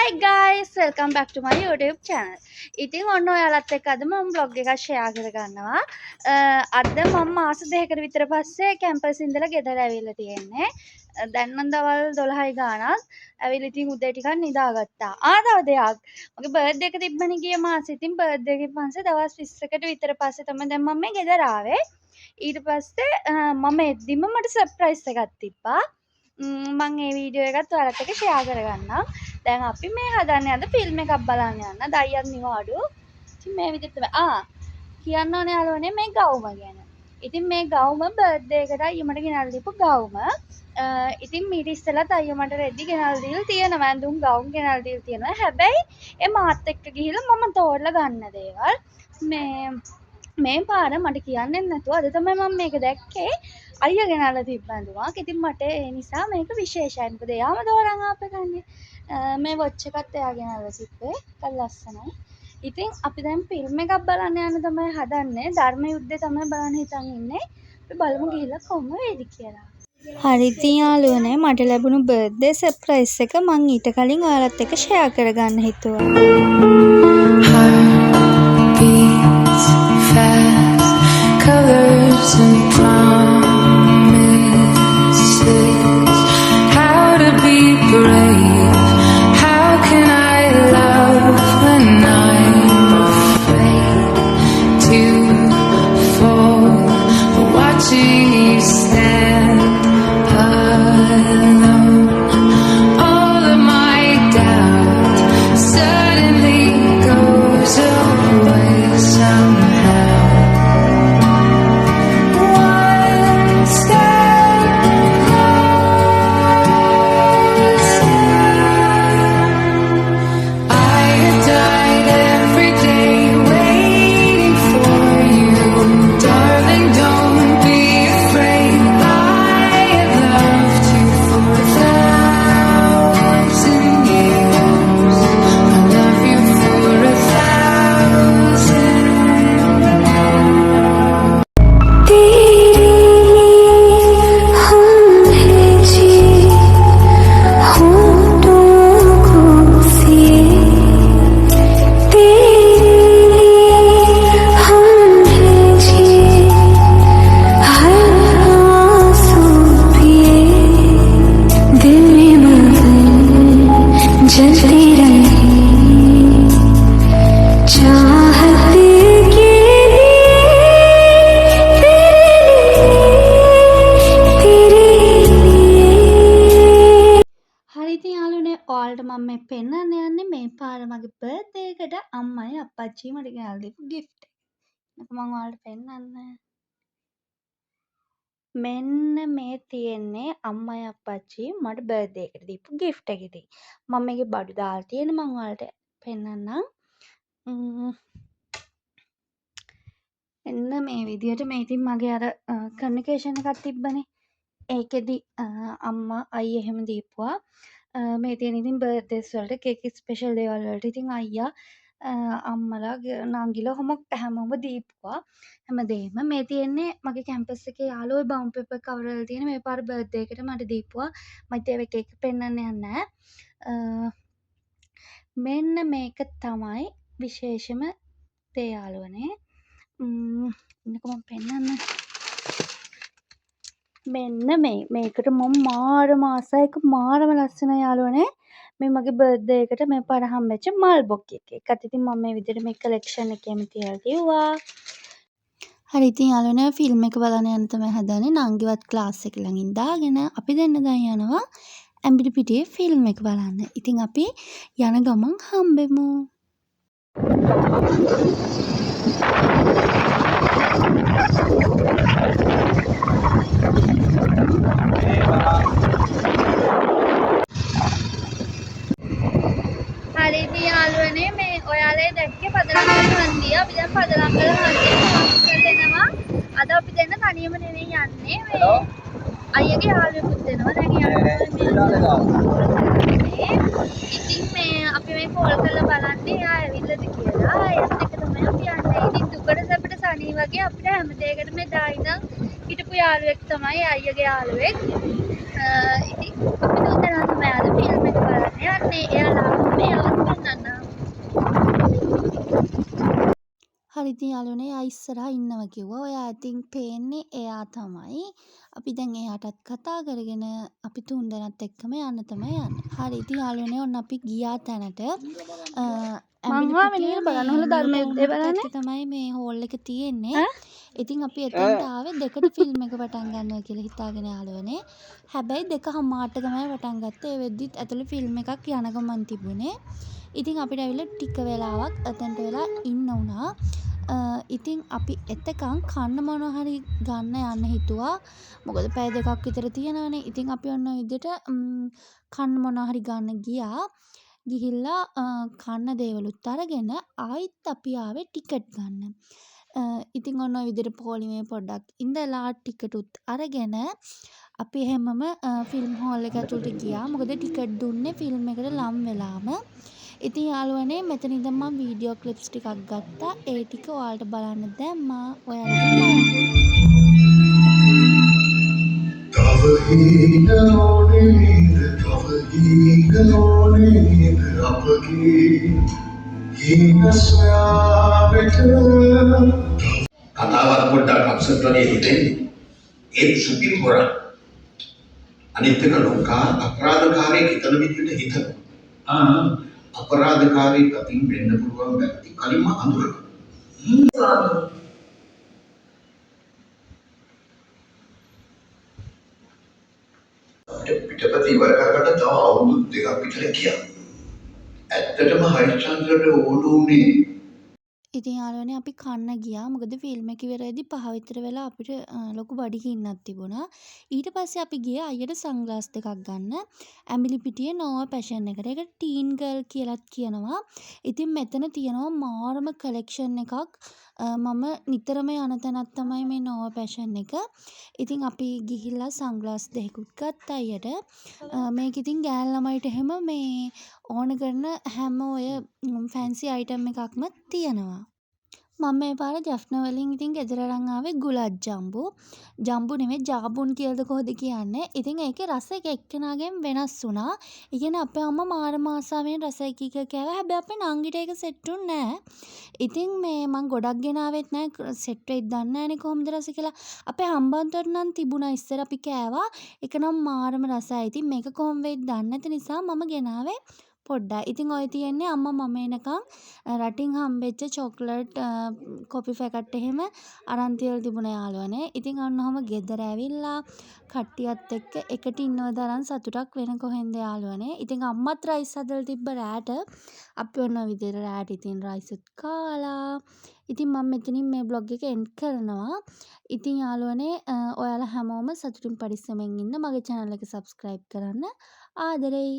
Hi guys, welcome back to my YouTube channel. ඉතින් ඔන්න ඔයාලත් එක්ක අද මම vlog එකක් share කරගන්නවා. අද මම මාස දෙකකට විතර පස්සේ කැම්පස් ඉඳලා ගෙදර ඇවිල්ලා තියෙන්නේ. දැන් නම් දවල් 12යි ගාණක්. ඇවිල්ලා ඉතින් උදේ ටිකක් නිදාගත්තා. තව දෙයක්. මගේ බර්ත්ඩේ එක තිබ්බනේ ගිය මාසේ. ඉතින් බර්ත්ඩේ එකෙන් පස්සේ දවස් 20කට විතර පස්සේ තමයි දැන් මම මේ ගෙදර ආවේ. ඊට පස්සේ මම එද්දිම මට සර්ප්‍රයිස් එකක් තිබ්බා. මම මේ වීඩියෝ එකත් ඔයාලත් එක්ක ෂෙයා කරගන්නම්. දැන් අපි මේ හදන්නේ අද ෆිල්ම් එකක් බලන්න යන්න. දයියත් නිවාඩු. ඉතින් මේ විදිහට තමයි. කියන්න ඕනේ යාළුවනේ මේ ගවුම ගැන. ඉතින් මේ ගවුම බර්ත්ඩේ එකට අයියමට ගෙනල්ලා දීපු ගවුම. ඉතින් මීට ඉස්සෙල්ලත් අයියා මට රෙදි ගෙනල්ලා දීලා තියෙනවා. ඇඳුම් ගවුම් ගෙනල්ලා දීලා තියෙනවා. හැබැයි ඒ මාත් එක්ක ගිහිල්ලා මම තෝරලා ගන්න දේවල් මේ පාර මට කියන්නේ නැතුව අද තමයි මම මේක දැක්කේ. අයියා ගෙනල්ලා තිබ්බ ඇඳුමක්. ඉතින් මට ඒ නිසා මේක විශේෂයි. මොකද එයාම තෝරන් ආපගන්නේ. මේ වොච් එකත් එයා ගෙනල්ලා තිබ්බේ. ඒක ලස්සනයි. ඉතින් අපි දැන් ෆිල්ම් එකක් බලන්න යන්න තමයි හදන්නේ. ධර්ම යුද්ධය තමයි බලන්න හිතන් ඉන්නේ. අපි බලමු ගිහිල්ලා කොහොම වේද කියලා. හරි ඉතින් යාළුවනේ මට ලැබුණු බර්ත්ඩේ සර්ප්‍රයිස් එක මම ඊට කලින් ඔයාලත් එක්ක ෂෙයා කරගන්න හිතුවා. Beats fast, colors and promises. How to be brave? How can I love when I'm afraid to fall? Watching you stand alone. All of my doubt suddenly goes away somehow. One step closer. I have died every day waiting for you, darling. Don't be afraid. I have loved you for 1,000 years. I love you for 1,000. तेरे हम हैं जी होठों को सिए तेरे हम हैं जी हर आंसू पिए दिल में मगन जलते रहे चाहत के හරි ඉතින් යාළුවනේ ඔයාලට මම මේ පෙන්වන්න යන්නේ මේ පාර මගේ බර්ත්ඩේ එකට අම්මයි අප්පච්චි මට ගෙනල්ලා දීපු gift එක. මම ඔයාලට පෙන්වන්න. මෙන්න මේ තියෙන්නේ අම්මයි අප්පච්චි මට බර්ත්ඩේ එකට දීපු gift එක ඉතින්. මම මේකේ බඩු දාලා තියෙන්නේ මම ඔයාලට පෙන්වන්නම්. එන්න මේ විදියට මේ ඉතින් මගේ අර කම්යුනිකේෂන් එකක් තිබ්බනේ. ඒකෙදි අම්මා අයියා එහෙම දීපුවා. මේ තියෙන ඉතින් බර්ත්ඩේස් වලට කේක් ස්පෙෂල් දේවල් වලට ඉතින් අයියා අම්මලා නංගිලා හැමෝම දීපුවා. හැමදේම මේ තියෙන්නේ මගේ කැම්පස් එකේ යාළුවෝ බවුන් පේපර් කවර් වල තියෙන මේ පාර බර්ත්ඩේ එකට මට දීපුවා. මම ඉතින් ඒක එක පෙන්වන්න යන්නේ නැහැ. මෙන්න මේක තමයි විශේෂම දේ යාළුවනේ. ඉන්නකෝ මම පෙන්වන්න. මෙන්න මේකට මම මාරම ආසයි. ඒක මාරම ලස්සනයි යාළුවනේ. මේ මගේ බර්ත්ඩේ එකට මේ පාර හම්බෙච්ච මල් බොක්කේ එක. ඒකත් ඉතින් මම මේ විදිහට මේ කලෙක්ෂන් එකේම තියලා තියුවා. හරි ඉතින් යාළුවනේ ෆිල්ම් එක බලන්න යන්න තමයි හදන්නේ. නංගිවත් ක්ලාස් එක ළඟින් දාගෙන අපි දෙන්න දැන් යනවා ඇඹිලිපිටියේ ෆිල්ම් එක බලන්න. ඉතින් අපි යන ගමන් හම්බෙමු. හරි ඉතින් යාළුවනේ මේ ඔයාලේ දැක්කේ පදලංගල හන්දිය. අපි දැන් පදලංගල හන්දිය ක්‍රොස් කරලා අද අපි දෙන්න තනියම නෙවෙයි යන්නේ. මේ අයියගේ යාළුවෙකුත් දෙනවා. දැන් ඉතින් මේ අපි මේ කෝල් කරලා බලන්නේ එයා ඇවිල්ලාද කියලා. ඒත් එක තමයි අපි යන්නේ. ඉතින් දුකට සැපට සනී වගේ අපිට හැම දෙයකටම එදා ඉඳන් හිටපු යාළුවෙක් තමයි අයියගේ යාළුවෙක්. ඉතින් අපි තුන්දෙනා තමයි අද ෆිල්ම් එක බලන්නේ. යන්නේ එයාලා මෙයාලා පෙන්නන්න. හරි ඉතින් යාළුවනේ එයා ඉස්සරහා ඉන්නවා කිව්වා. ඔයා ඉතින් පේන්නේ එයා තමයි. අපි දැන් එයාටත් කතා කරගෙන අපි තුන්දෙනාත් එක්කම යන්න තමයි යන්නේ. හරි ඉතින් යාළුවනේ ඔන්න අපි ගියා තැනට. මං ආවේ නේද බලන්න හොල ධර්මයුද්ධය බලන්න. තමයි මේ හෝල් එක තියෙන්නේ. ඉතින් අපි එතනට ආවේ දෙකට ෆිල්ම් එක පටන් ගන්නවා කියලා හිතාගෙන යාළුවනේ. හැබැයි 2:00ට තමයි පටන් ගත්තේ. ඒ වෙද්දිත් ඇතුලේ ෆිල්ම් එකක් යන ගමන් තිබුණේ. ඉතින් අපිට ඇවිල්ලා ටික වෙලාවක් එතනට වෙලා ඉන්න වුණා. ඉතින් අපි එතකන් කන්න මොනවා හරි ගන්න යන්න හිතුවා. මොකද පැය දෙකක් විතර තියෙනවනේ. ඉතින් අපි ඔන්න ඔය විදිහට කන්න මොනවා හරි ගන්න ගියා. ගිහිල්ලා කන්න දේවලුත් අරගෙන ආයිත් අපි ආවේ ටිකට් ගන්න. ඉතින් ඔන්න ඔය විදිහට පොලිමේ පොඩ්ඩක් ඉඳලා ටිකටුත් අරගෙන අපි හැමම ෆිල්ම් හෝල් එක ඇතුළට ගියා. මොකද ටිකට් දුන්නේ ෆිල්ම් එකට ලම් වෙලාම. ඉතින් යාළුවනේ මෙතන ඉඳන් මම වීඩියෝ ක්ලිප්ස් ටිකක් ගත්තා. ඒ ටික ඔයාලට බලන්න දැම්මා. ඔයාලා බලන්න. කතාවක් පොඩ්ඩක් අප්සෙට් වගේ හිතෙන්නේ. ඒත් සුපිරි හොරා. අනිත් එක ලෝකා අපරාධකාරයෙක් හිතන විදිහට හිතනවා. අපරාධකාරයෙක් අතින් වෙන්න පුළුවන් වැරදි කලින්ම අඳුරගන්න. පිටපත ඉවර කරගන්න තව අවුරුදු 2ක් විතර ගියා. ඇත්තටම හරිචන්ද්‍රට ඕන උනේ ඉතින් යාළුවනේ අපි කන්න ගියා. මොකද ෆිල්ම් එක ඉවර වෙද්දි 5 විතර වෙලා අපිට ලොකු බඩගින්නක් තිබුණා. ඊට පස්සේ අපි ගියා අයියට සන්ග්ලාස් දෙකක් ගන්න. ඇඹිලිපිටියේ නෝවා පැෂන් එකට. ඒක ටීන් ගර්ල් කියලාත් කියනවා. ඉතින් මෙතන තියෙනවා මාරම කලෙක්ෂන් එකක්. මම නිතරම යන තැනක් තමයි මේ නෝවා පැෂන් එක. ඉතින් අපි ගිහිල්ලා සන්ග්ලාස් දෙකකුත් ගත්තා අයියට. මේක ඉතින් ගෑල් ළමයිට එහෙම මේ ඕන කරන හැම ඔය ෆැන්සි අයිටම් එකක්ම තියෙනවා. මම මේ පාර ජෆ්නා වලින් ඉතින් ගෙදර අරන් ආවේ ගුලත් ජම්බු. ජම්බු නෙමෙයි ජාබුන් කියලාද කොහොද කියන්නේ. ඉතින් ඒකේ රස එක එක්කෙනාගෙන් වෙනස් වුණා. ඒ කියන්නේ අපේ අම්මා මාරම ආසාවෙන් රස එක එක කෑවා. හැබැයි අපේ නංගිට ඒක සෙට් උන්නේ නැහැ. ඉතින් මේ මං ගොඩක් ගෙනාවෙත් නැහැ. සෙට් වෙයිද දන්නේ නැහනේ කොහොමද රස කියලා. අපේ හම්බන්තොට නම් තිබුණා ඉස්සර අපි කෑවා. ඒක නම් මාරම රසයි. ඉතින් මේක කොහොම වෙයිද දන්නේ නැති නිසා මම ගෙනාවේ පොඩ්ඩයි. ඉතින් ඔය තියෙන්නේ අම්මා මම එනකන් රටින් හම්බෙච්ච චොක්ලට් කොපි පැකට් එහෙම අරන් තියලා තිබුණා යාළුවනේ. ඉතින් ඔන්න ඔහම ගෙදර ඇවිල්ලා කට්ටියත් එක්ක එකට ඉන්නව තරම් සතුටක් වෙන කොහෙන්ද යාළුවනේ. ඉතින් අම්මත් රයිස් හදලා තිබ්බ රෑට. අපි ඔන්න ඔය විදිහට රෑට ඉතින් රයිස්ත් කාලා. ඉතින් මම මෙතනින් මේ බ්ලොග් එක එන්ඩ් කරනවා. ඉතින් යාළුවනේ ඔයාලා හැමෝම සතුටින් පරිස්සමෙන් ඉන්න. මගේ channel එක subscribe කරන්න. ආදරෙයි.